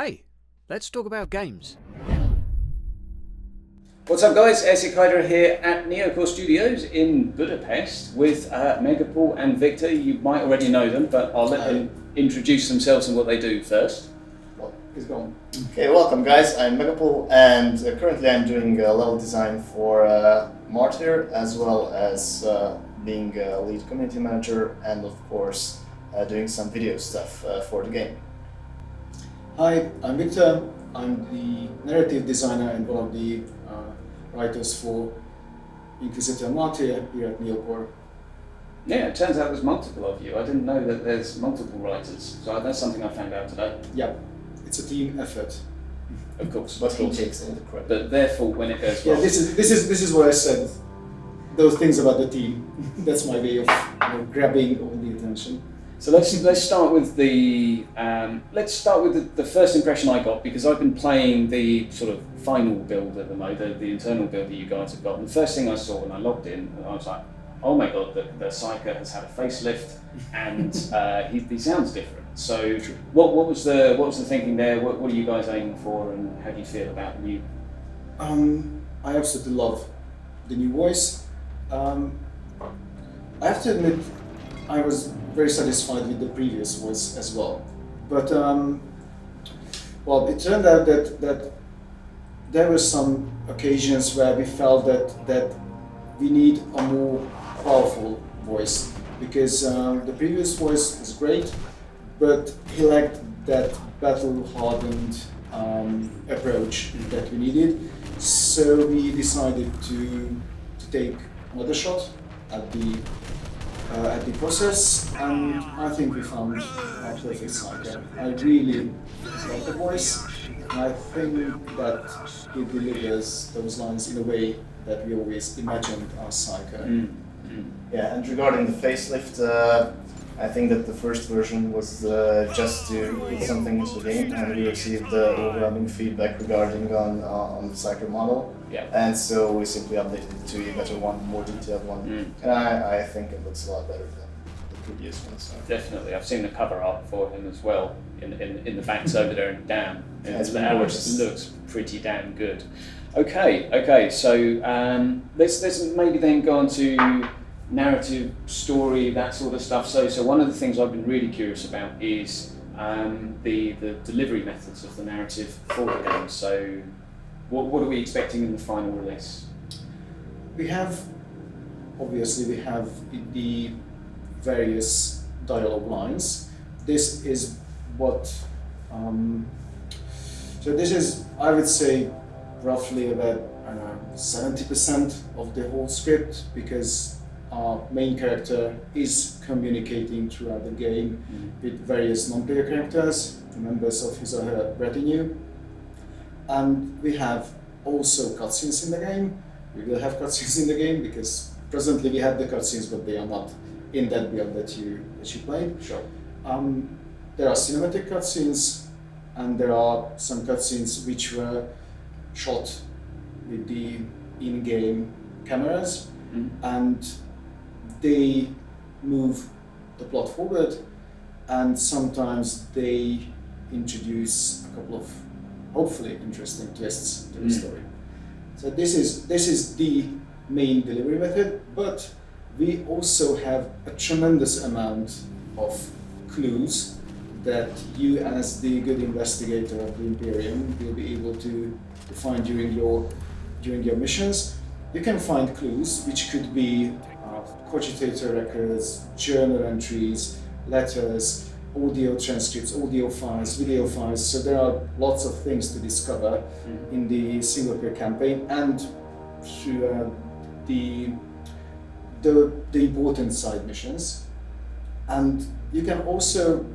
Hey, let's talk about games. What's up guys, Inquisitor here at Neocore Studios in Budapest with Megapull and Viktor. You might already know them, but I'll let them introduce themselves and what they do first. Well, he's gone. Okay, welcome guys, I'm Megapull and currently I'm doing level design for Martyr as well as being a lead community manager and of course doing some video stuff for the game. Hi, I'm Viktor. I'm the narrative designer and one of the writers for Inquisitor Martyr here at Neocore. Yeah, it turns out there's multiple of you. I didn't know that there's multiple writers, so that's something I found out today. Yeah, it's a team effort. Of course. But he takes all the credit. But therefore, when it goes Yeah, wrong... this is what I said. Those things about the team. That's my way of grabbing all the attention. So let's start with the the first impression I got, because I've been playing the sort of final build at the moment, the internal build that you guys have got. And the first thing I saw when I logged in, I was like, oh my god, the Psyker has had a facelift, and he sounds different. So what was the thinking there? What are you guys aiming for, and how do you feel about the new? I absolutely love the new voice. I have to admit, I was very satisfied with the previous voice as well. But well, it turned out that there were some occasions where we felt that we need a more powerful voice, because the previous voice was great, but he lacked that battle-hardened approach that we needed. So we decided to take another shot at the process, and I think we found a perfect Psyker. I really love the voice, and I think that it delivers those lines in a way that we always imagined our Psyker. Yeah, and regarding the facelift, I think that the first version was just to put something into the game, and we received overwhelming feedback regarding on the Psyker model. Yeah. And so we simply updated it to a better one, more detailed one. And I think it looks a lot better than the previous one. So. Definitely, I've seen the cover art for him as well in the backs over there in Dam. It looks pretty damn good. Okay. So let's maybe then go on to narrative, story, that sort of stuff. So one of the things I've been really curious about is the delivery methods of the narrative for the game. So what are we expecting in the final release? We have the various dialogue lines. This is what, so this is, I would say, roughly about 70% of the whole script, because our main character is communicating throughout the game with various non-player characters, members of his or her retinue. And we have also cutscenes in the game. We will have cutscenes in the game, because presently we have the cutscenes, but they are not in that build that you played. Sure. There are cinematic cutscenes, and there are some cutscenes which were shot with the in-game cameras, and they move the plot forward, and sometimes they introduce a couple of hopefully interesting twists to the story. So this is the main delivery method, but we also have a tremendous amount of clues that you, as the good investigator of the Imperium, will be able to find during your missions. You can find clues which could be cogitator records, journal entries, letters, audio transcripts, audio files, video files. So there are lots of things to discover in the single-player campaign and through the important side missions. And you can also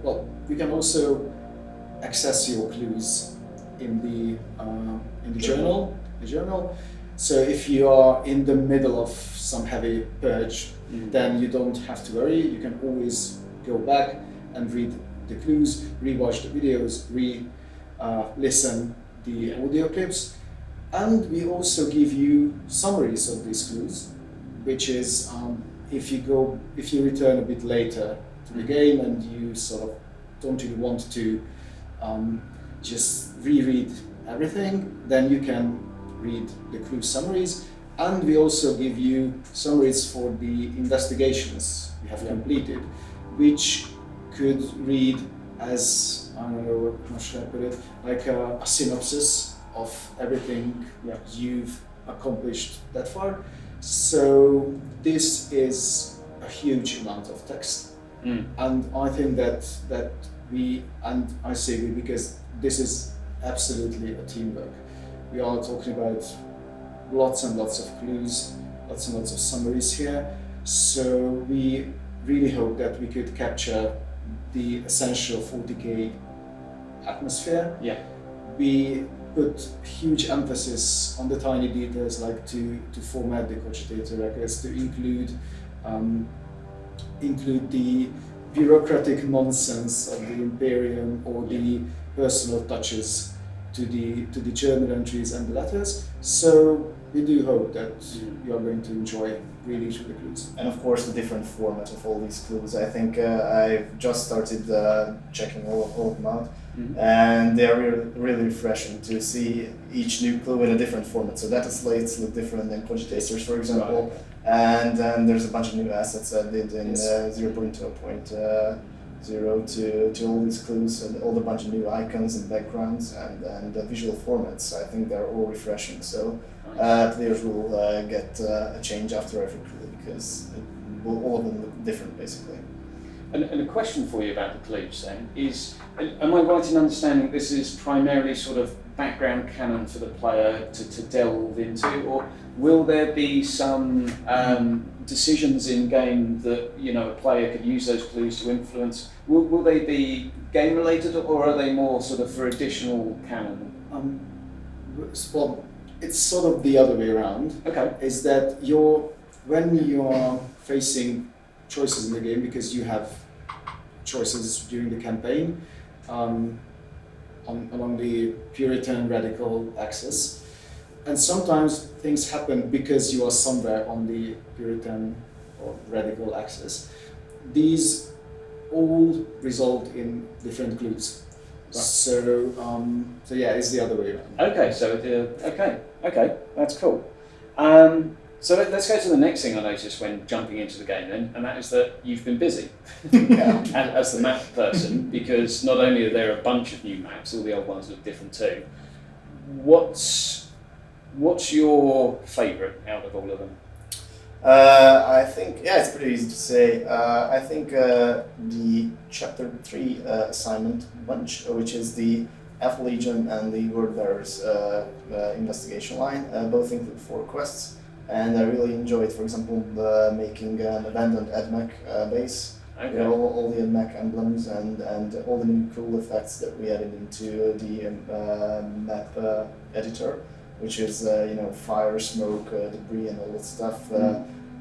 access your clues in the journal. So if you are in the middle of some heavy purge, then you don't have to worry. You can always go back and read the clues, rewatch the videos, listen the audio clips, and we also give you summaries of these clues, which is if you return a bit later to the game and you sort of don't really want to just reread everything, then you can read the clue summaries, and we also give you summaries for the investigations you have completed, which could read as, I don't know, how should I put it, like a synopsis of everything you've accomplished that far. So this is a huge amount of text, and I think that we, and I say we because this is absolutely a teamwork. We are talking about lots and lots of clues, lots and lots of summaries here. So we really hope that we could capture the essential 40k atmosphere. Yeah. We put huge emphasis on the tiny details, like to format the cogitator records, to include the bureaucratic nonsense of the Imperium, or the personal touches to the journal entries and the letters. So we do hope that you are going to enjoy reading through the clues. And of course the different format of all these clues. I think I've just started checking all of them out, and they are really refreshing to see each new clue in a different format. So data slates look different than cogitators, for example, and then there's a bunch of new assets added in 0.0.0 to all these clues, and all the bunch of new icons and backgrounds and visual formats. I think they're all refreshing. So players will get a change after every clue, because all of them look different basically. And a question for you about the clues then is, am I right in understanding this is primarily sort of background canon for the player to delve into, or will there be some decisions in game that a player could use those clues to influence? Will they be game related, or are they more sort of for additional canon? Well, it's sort of the other way around. Okay. Is that when you are facing choices in the game, because you have choices during the campaign along the Puritan radical axis, and sometimes things happen because you are somewhere on the Puritan or radical axis. These all result in different clues. Right. So yeah, it's the other way around. Okay, so okay, that's cool. So let's go to the next thing I noticed when jumping into the game then, and that is that you've been busy as the map person, because not only are there a bunch of new maps, all the old ones look different too. What's your favourite out of all of them? I think, it's pretty easy to say. I think the Chapter 3 assignment bunch, which is the Elf Legion and the Word Bearers investigation line, both include 4 quests. And I really enjoyed, for example, making an abandoned AdMech base. Okay. All the AdMech emblems and all the new cool effects that we added into the map editor, which is fire, smoke, debris, and all that stuff.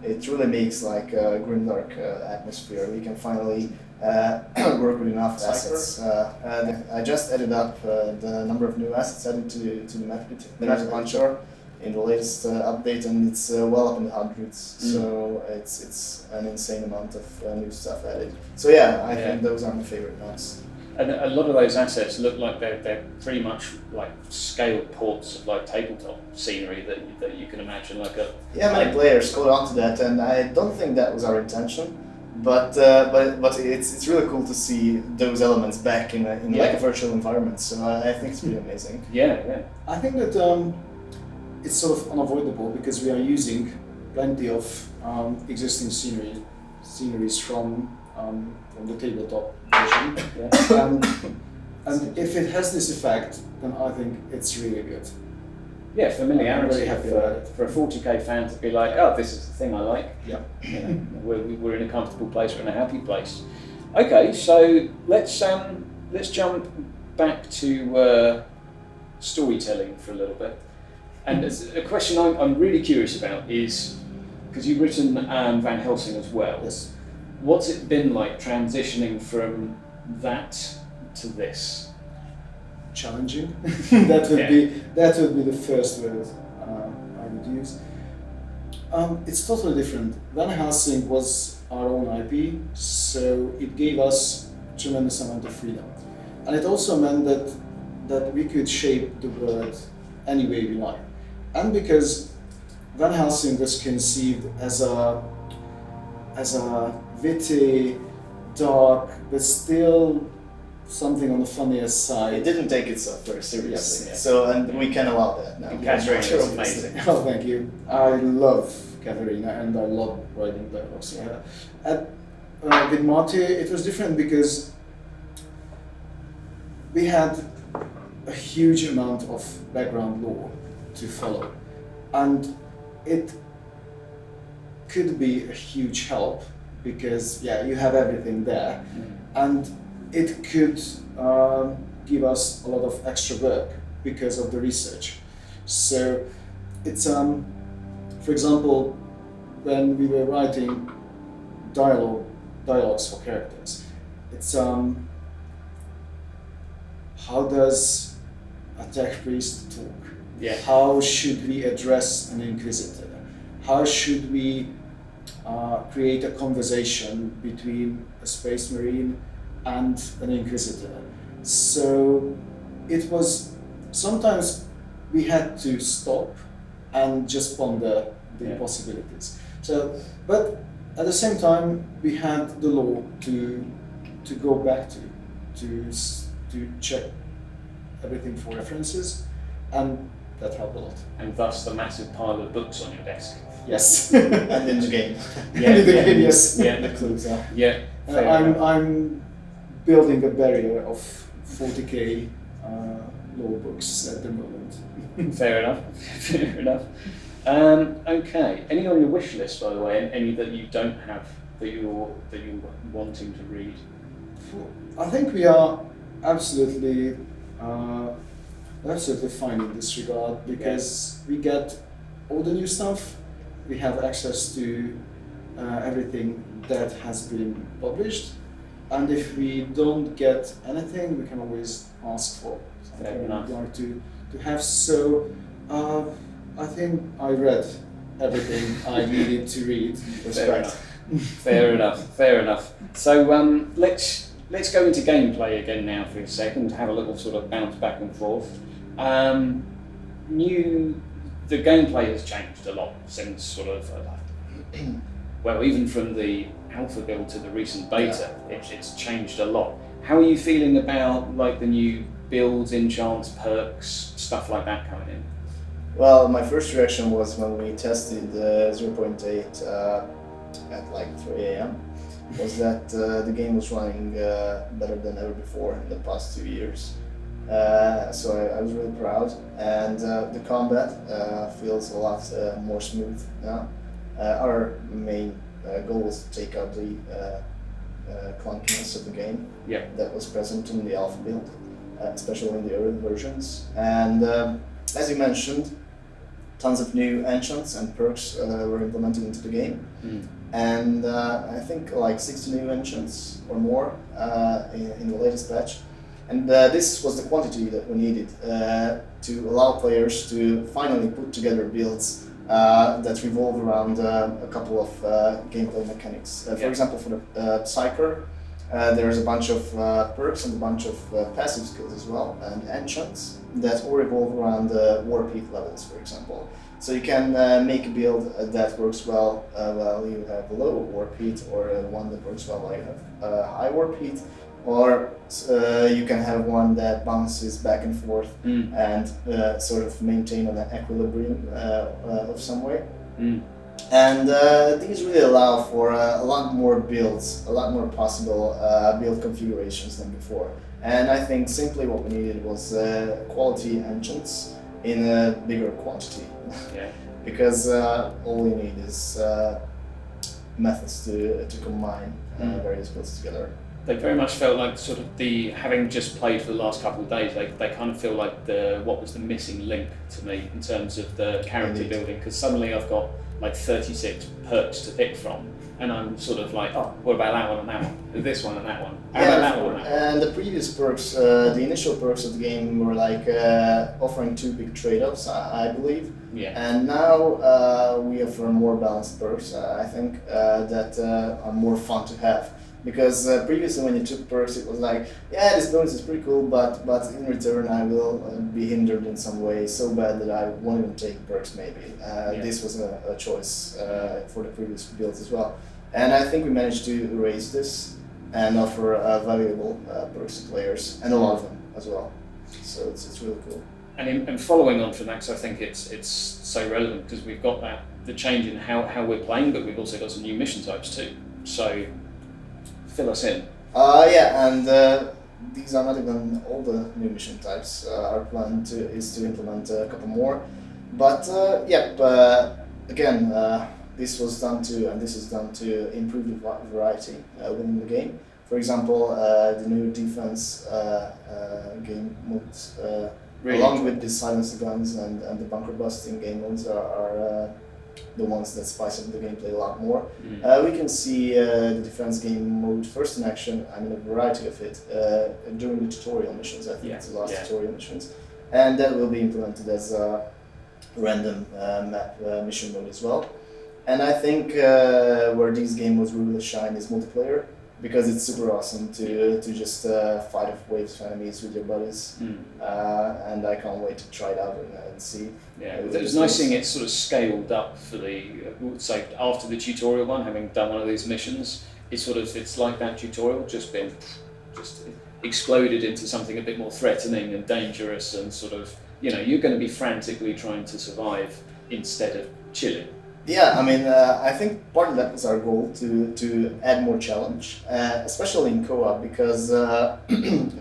It really makes like a grimdark atmosphere. We can finally work with enough assets. And I just added up the number of new assets added to the map editor in the latest update, and it's well up in the hundreds. So it's an insane amount of new stuff added. So I think those are my favorite maps. And a lot of those assets look like they're pretty much like scaled ports of like tabletop scenery that you can imagine, like a many players caught on to that, and I don't think that was our intention. But it's really cool to see those elements back in like a virtual environment. So I think it's pretty amazing. I think that it's sort of unavoidable, because we are using plenty of existing sceneries from the tabletop version. And if it has this effect, then I think it's really good. Yeah, familiarity. I'm very happy about it. For a 40k fan to be like, oh, this is the thing I like. Yeah. We're in a comfortable place, we're in a happy place. Okay, so let's jump back to storytelling for a little bit. And a question I'm really curious about is, because you've written Van Helsing as well. Yes. What's it been like transitioning from that to this? Challenging. that would be the first word I would use. It's totally different. Van Helsing was our own IP, so it gave us a tremendous amount of freedom, and it also meant that that we could shape the world any way we like. And because Van Helsing was conceived as a witty, dark, but still something on the funniest side. It didn't take itself very seriously, Yes. so and we can allow that now. Catherine is amazing. Oh, thank you. I love Katharina and I love writing dialogues. With Martyr, it was different because we had a huge amount of background lore to follow, and it could be a huge help because you have everything there, and it could give us a lot of extra work because of the research. So it's for example, when we were writing dialogues for characters, it's how does a tech priest talk? Yeah. How should we address an inquisitor? How should we create a conversation between a space marine and an inquisitor? So it was, sometimes we had to stop and just ponder the possibilities. So, but at the same time, we had the law to go back to check everything for references, and that helped a lot. And thus the massive pile of books on your desk. Yes. And in the game. In the game, yes. Yeah. The clues are. Yeah. fair enough. I'm building a barrier of 40k law books at the moment. Fair enough. Fair enough. Okay. Any on your wish list, by the way? Any that you don't have that you're wanting to read? I think we are absolutely fine in this regard because we get all the new stuff. We have access to everything that has been published, and if we don't get anything, we can always ask for something we'd like to have. So I think I read everything I needed to read. Fair enough. So let's go into gameplay again now for a second. Have a little sort of bounce back and forth. The gameplay has changed a lot since sort of well, even from the alpha build to the recent beta, it's changed a lot. How are you feeling about like the new builds, enchants, perks, stuff like that coming in? Well, my first reaction was when we tested 0.8 at like 3 a.m. was that the game was running better than ever before in the past 2 years. So I was really proud, and the combat feels a lot more smooth now. Our main goal was to take out the clunkiness of the game that was present in the alpha build, especially in the early versions. And as you mentioned, tons of new enchants and perks were implemented into the game. And I think like 60 new enchants or more in the latest patch. And this was the quantity that we needed to allow players to finally put together builds that revolve around a couple of gameplay mechanics. For example, for the Psyker, there's a bunch of perks and a bunch of passive skills as well, and enchants that all revolve around war peak levels, for example. So you can make a build that works well while you have low war peak, or one that works well while you have high war peak, or you can have one that bounces back and forth and sort of maintain an equilibrium of some way. And these really allow for a lot more builds, a lot more possible build configurations than before. And I think simply what we needed was quality enchants in a bigger quantity. Because all you need is methods to combine various builds together. They very much felt like sort of having just played for the last couple of days, they kind of feel like what was the missing link to me in terms of the character building, because suddenly I've got like 36 perks to pick from, and I'm sort of like, oh, what about that one and that one, this one and that one, how about that one and that one? And the previous perks, the initial perks of the game were like offering two big trade-offs, I believe. And now we offer more balanced perks, I think, that are more fun to have. Because previously when you took perks, it was like, yeah, this bonus is pretty cool, but in return I will be hindered in some way so bad that I won't even take perks maybe. This was a choice for the previous builds as well. And I think we managed to erase this and offer valuable perks to players, and a lot of them as well. So it's really cool. And following on from that, because I think it's so relevant, because we've got the change in how we're playing, but we've also got some new mission types too. So fill us in. And these are not even all the new mission types. Our plan is to implement a couple more. But again, this was done to, and this is done to improve the variety within the game. For example, the new defense game modes, really along with the silence guns and the bunker busting game modes, are the ones that spice up the gameplay a lot more. We can see the defense game mode first in action, I mean a variety of it, during the tutorial missions. I think it's the last tutorial missions. And that will be implemented as a random map mission mode as well. And I think where these game modes really shine is multiplayer, because it's super awesome to just fight off waves of enemies with your buddies, and I can't wait to try it out and see. Yeah, it was nice seeing it sort of scaled up for so after the tutorial one, having done one of these missions, it's like that tutorial just exploded into something a bit more threatening and dangerous, and sort of, you're going to be frantically trying to survive instead of chilling. Yeah, I mean, I think part of that was our goal, to add more challenge, especially in co-op, because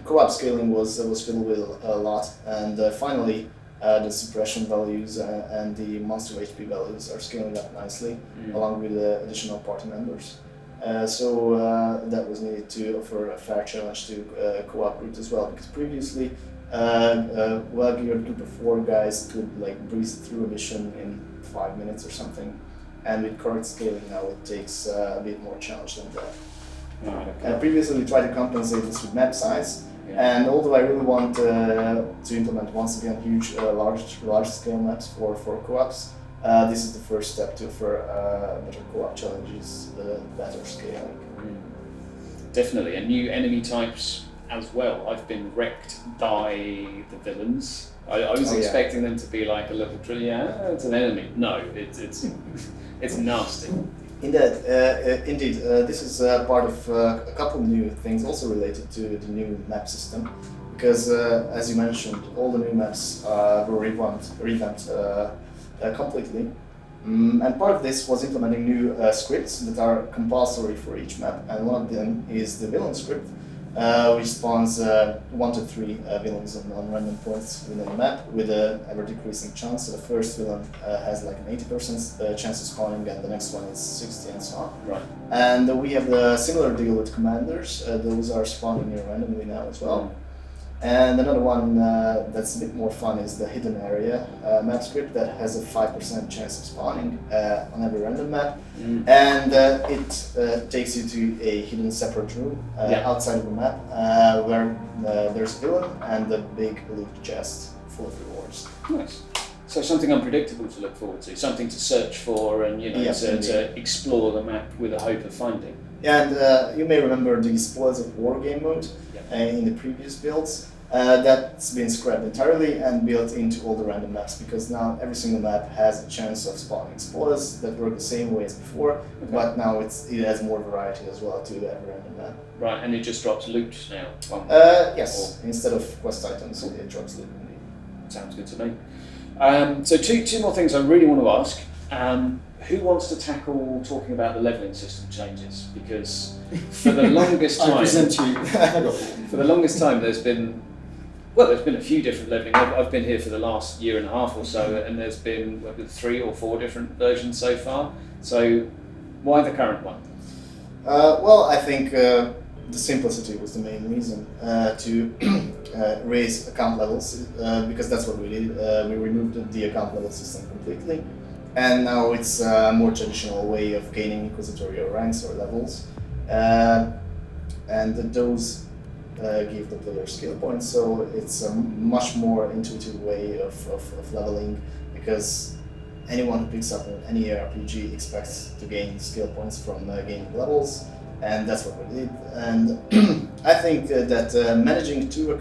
co-op scaling was filled with a lot, and finally the suppression values and the monster HP values are scaling up nicely, along with additional party members. So that was needed to offer a fair challenge to co-op groups as well, because previously well-geared group of 4 guys could breeze through a mission in 5 minutes or something, and with correct scaling now it takes a bit more challenge than that. Previously we tried to compensate this with map size, and although I really want to implement once again huge, large scale maps for co-ops, this is the first step to offer better co-op challenges, better scaling. Definitely, and new enemy types as well. I've been wrecked by the villains. I was expecting them to be like a level 3, it's an enemy. No, it's nasty. Indeed, this is part of a couple of new things also related to the new map system, because as you mentioned, all the new maps were revamped completely. And part of this was implementing new scripts that are compulsory for each map, and one of them is the villain script, which spawns 1 to 3 villains on random points within the map with an ever-decreasing chance. So the first villain has like an 80% chance of spawning, and the next one is 60, and so on. Right. And we have the similar deal with commanders. Those are spawning randomly now as well. And another one that's a bit more fun is the hidden area map script that has a 5% chance of spawning on every random map, and it takes you to a hidden separate room outside of the map where there's a villain and a big loot chest full of rewards. Nice. So something unpredictable to look forward to, something to search for, and to explore the map with a hope of finding. Yeah, and you may remember the Spoils of War game mode in the previous builds. That's been scrapped entirely and built into all the random maps, because now every single map has a chance of spawning spoilers that work the same way as before, but now it has more variety as well to every random map. Right, and it just drops loot now? Yes, instead of quest items, it drops loot. Sounds good to me. So two more things I really want to ask. Who wants to tackle talking about the levelling system changes? Because for the longest time, I present you. For the longest time, there's been a few different levelling. I've been here for the last year and a half or so, and there's been 3 or 4 different versions so far. So why the current one? Well, I think the simplicity was the main reason to raise account levels, because that's what we did. We removed the account level system completely. And now it's a more traditional way of gaining inquisitorial ranks or levels, and those give the player skill points. So it's a much more intuitive way of leveling, because anyone who picks up any RPG expects to gain skill points from gaining levels, and that's what we did. And I think that managing two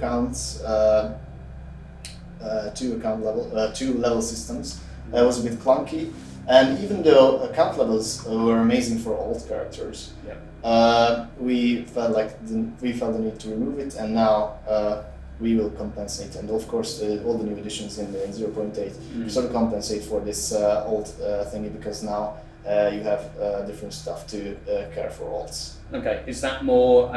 level systems was a bit clunky. And even though account levels were amazing for old characters, we felt the need to remove it, and now we will compensate. And of course, all the new additions in 0.8 sort of compensate for this old thingy, because now you have different stuff to care for alts. Okay, is that more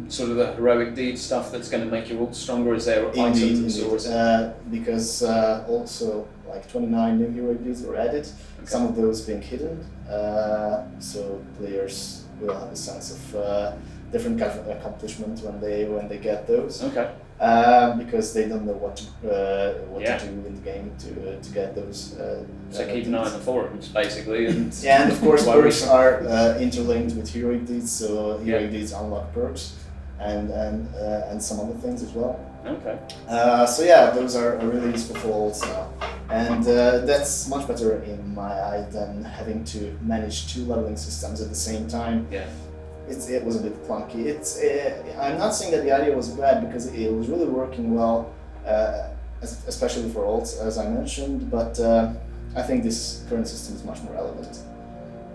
sort of the heroic deed stuff that's going to make your ult stronger? Is there items? Indeed. Or is it... Because also like 29 new heroic deeds were added, some of those being hidden, so players will have a sense of different kind of accomplishment when they get those. Okay. Because they don't know what to do in the game to get those. So keep an eye on the forums, basically. And and of course perks are interlinked with heroic deeds, so heroic deeds unlock perks and some other things as well. Okay. So yeah, those are really useful for alts now, and that's much better in my eye than having to manage two leveling systems at the same time. Yeah. It was a bit clunky. I'm not saying that the idea was bad, because it was really working well, especially for alts, as I mentioned, but I think this current system is much more elegant.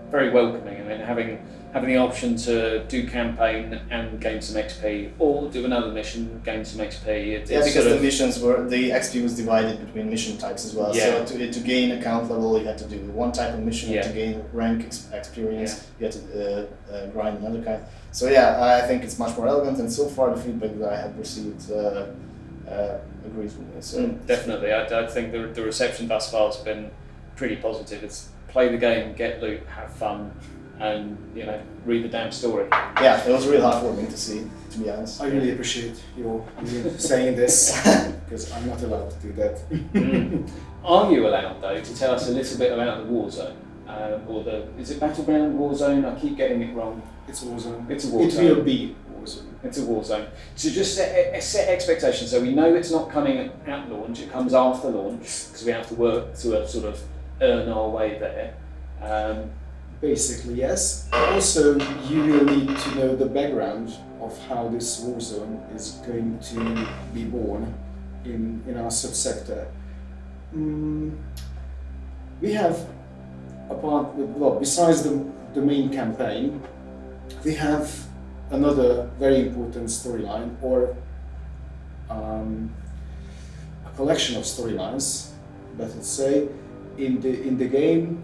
Very welcoming. I mean, having the option to do campaign and gain some XP, or do another mission, gain some XP. Because the XP was divided between mission types as well. Yeah. So to gain account level, you had to do one type of mission. To gain rank experience, you had to grind another kind. So yeah, I think it's much more elegant, and so far the feedback that I have received agrees with me. So definitely, I think the reception thus far has been pretty positive. It's play the game, get loot, have fun, and read the damn story. Yeah, it was really heartwarming to see, to be honest. I really appreciate you saying this, because I'm not allowed to do that. Are you allowed, though, to tell us a little bit about the Warzone? Is it Battleground Warzone? I keep getting it wrong. It's a Warzone. It's a Warzone. It will be Warzone. It's a Warzone. So just set expectations. So we know it's not coming at launch, it comes after launch, because we have to work to sort of earn our way there. Basically, yes. Also, you will need to know the background of how this Warzone is going to be born in our subsector. We have, besides the main campaign, we have another very important storyline, or a collection of storylines, better say, in the game.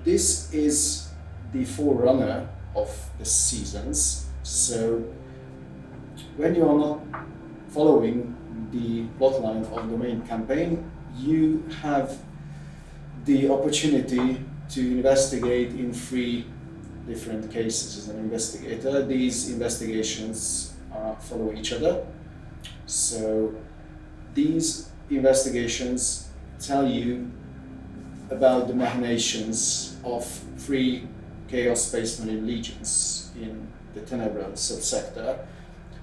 This is the forerunner of the seasons. So when you are not following the plotline of the main campaign, you have the opportunity to investigate in 3 different cases as an investigator. These investigations follow each other. So these investigations tell you about the machinations of 3 Chaos Space Marine legions in the Tenebral subsector.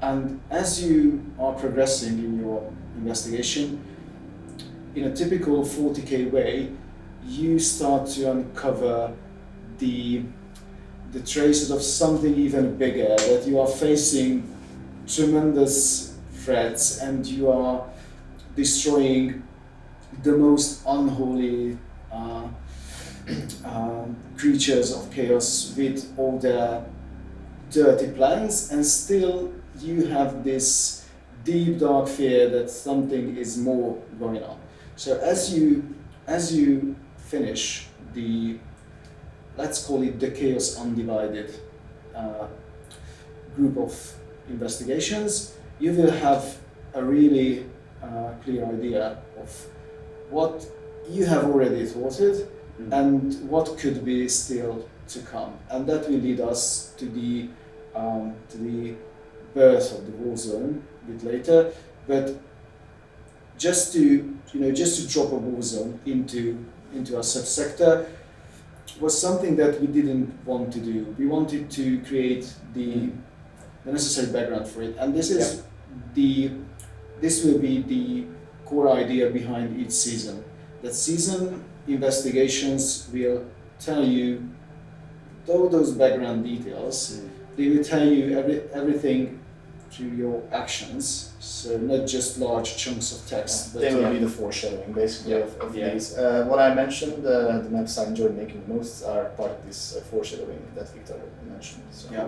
And as you are progressing in your investigation, in a typical 40k way, you start to uncover the traces of something even bigger, that you are facing tremendous threats and you are destroying the most unholy creatures of chaos with all their dirty plans, and still you have this deep dark fear that something is more going on. So as you finish the, let's call it the Chaos Undivided group of investigations, you will have a really clear idea of what you have already thwarted and what could be still to come, and that will lead us to the birth of the Warzone a bit later. But just to drop a Warzone into our subsector was something that we didn't want to do. We wanted to create the necessary background for it, and this will be the core idea behind each season. That season investigations will tell you all those background details, they will tell you everything through your actions. So not just large chunks of text. But they will be the foreshadowing, basically, of these. What I mentioned, the maps I enjoyed making the most are part of this foreshadowing that Viktor mentioned. So. Yeah,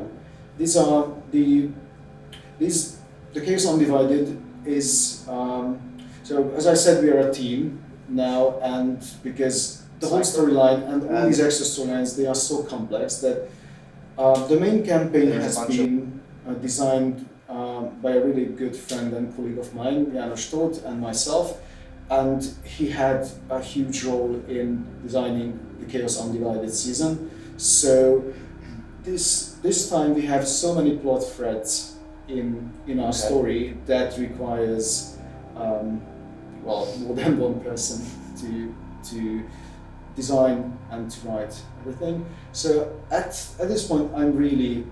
these are the Chaos Undivided is so as I said, we are a team now, and because the whole storyline and all these extra storylines, they are so complex that the main campaign has been designed by a really good friend and colleague of mine, János Tóth, and myself, and he had a huge role in designing the Chaos Undivided season. So this time we have so many plot threads in our story that requires more than one person to design and to write everything. So at this point, I'm really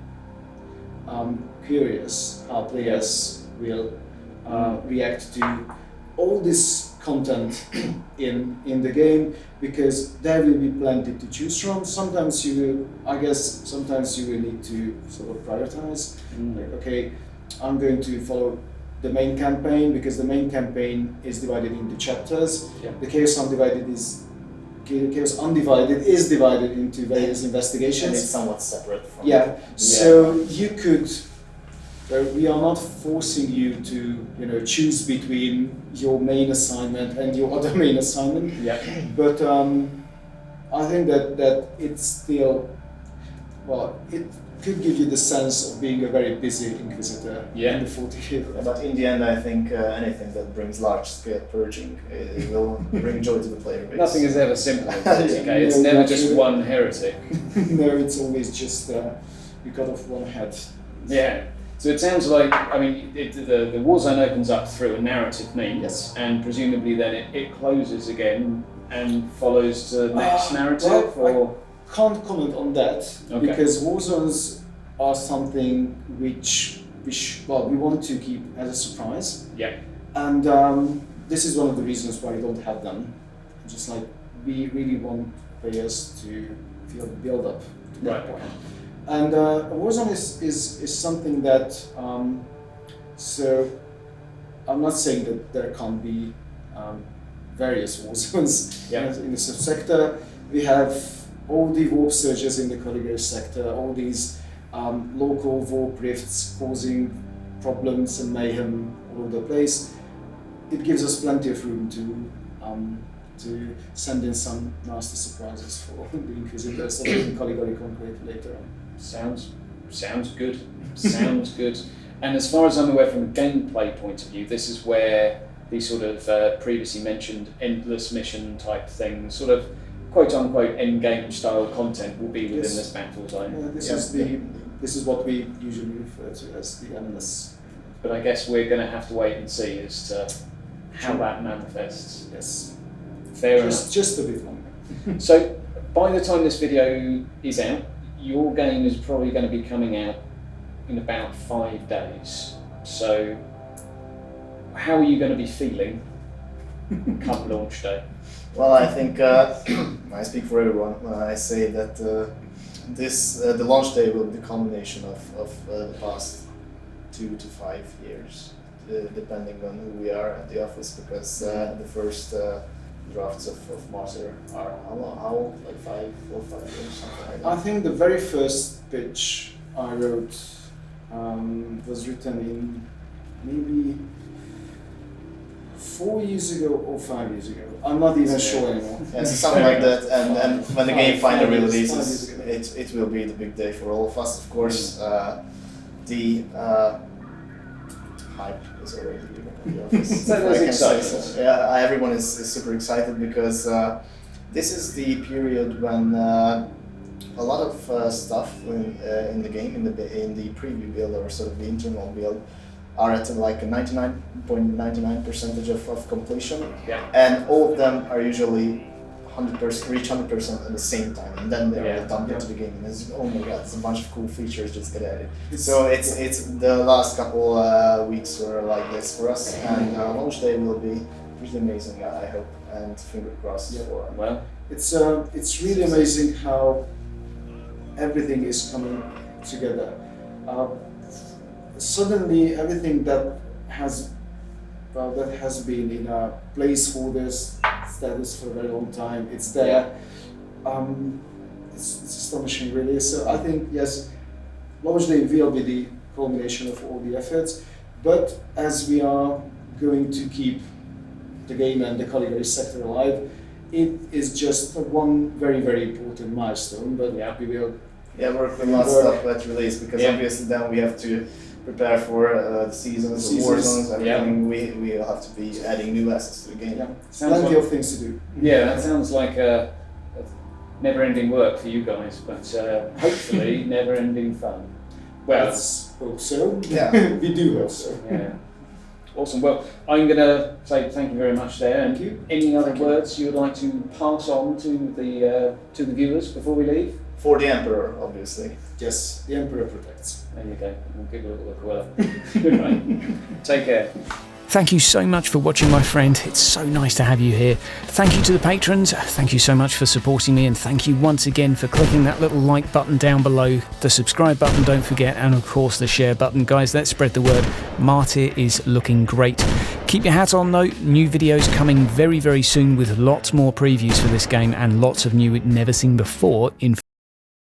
curious how players will react to all this content in the game, because there will be plenty to choose from. Sometimes you will need to sort of prioritize. Like, okay, I'm going to follow the main campaign because the main campaign is divided into chapters. The Chaos Undivided is divided into various investigations. And it's somewhat separate from So you could. We are not forcing you to choose between your main assignment and your other main assignment. But I think that it's still it could give you the sense of being a very busy Inquisitor in the 40k. But in the end, I think anything that brings large-scale purging will bring joy to the player base. Nothing is ever simple in 40k. It's never just one heretic. No, it's always just you cut off one head. Yeah. So it sounds like, the Warzone opens up through a narrative means, and presumably then it closes again and follows the next narrative, or? I can't comment on that, because Warzones are something which we want to keep as a surprise. And this is one of the reasons why we don't have them. Just like, we really want players to feel the build-up to that point. And Warzone is something that, so I'm not saying that there can't be various Warzones in the subsector. We have all the warp surges in the Caligari sector, all these local warp rifts causing problems and mayhem all over the place. It gives us plenty of room to send in some nasty surprises for the Inquisitors of the Caligari Conclave later on. Sounds good. Sounds good. And as far as I'm aware, from a gameplay point of view, this is where the sort of previously mentioned endless mission type thing, sort of quote unquote end game style content, will be within this battle zone. This is what we usually refer to as the endless. But I guess we're going to have to wait and see as to how that manifests. Yes. Fair enough. Just a bit longer. So by the time this video is out, your game is probably going to be coming out in about 5 days. So how are you going to be feeling come launch day? Well, I think I speak for everyone when I say that the launch day will be the culmination of the past 2 to 5 years, depending on who we are at the office, because the first drafts of Martyr are how old? Like 4 or 5 years, something like that. I think the very first pitch I wrote was written in maybe 4 years ago or 5 years ago. I'm not even sure anymore. Yeah, so something like that. And when the game finally releases, it will be the big day for all of us. Of course, the hype is already in the office. That's exciting. Yeah, everyone is super excited because this is the period when a lot of stuff in the game, in the preview build or sort of the internal build, are at like a 99.99% of completion, and all of them are usually 100% reach 100% at the same time, and then they're dumped into the game. And it's, oh my god, there's a bunch of cool features just get added. So it's the last couple weeks were like this for us, and launch day will be pretty amazing, I hope, and finger crossed for. Well, it's really amazing how everything is coming together. Suddenly, everything that has been in a placeholder status for a very long time, it's there. It's astonishing, really. So I think, yes, Launch Day will be the culmination of all the efforts, but as we are going to keep the game and the Caligari sector alive, it is just one very, very important milestone, but we will work with lots of stuff at release, because obviously then we have to prepare for the seasons, the war zones, everything. We will have to be adding new assets to the game. Plenty of things to do. Yeah, that sounds like a never-ending work for you guys, but hopefully never-ending fun. Well, let's hope so. Yeah, we do hope so. Yeah. Awesome. Well, I'm going to say thank you very much there. And any other words you would like to pass on to the viewers before we leave? For the Emperor, obviously. Yes, the Emperor protects. There you go. We'll give it a look well. Right. Take care. Thank you so much for watching, my friend. It's so nice to have you here. Thank you to the patrons. Thank you so much for supporting me, and thank you once again for clicking that little like button down below, the subscribe button, don't forget, and of course the share button. Guys, let's spread the word. Martyr is looking great. Keep your hat on though, new videos coming very, very soon with lots more previews for this game and lots of new never seen before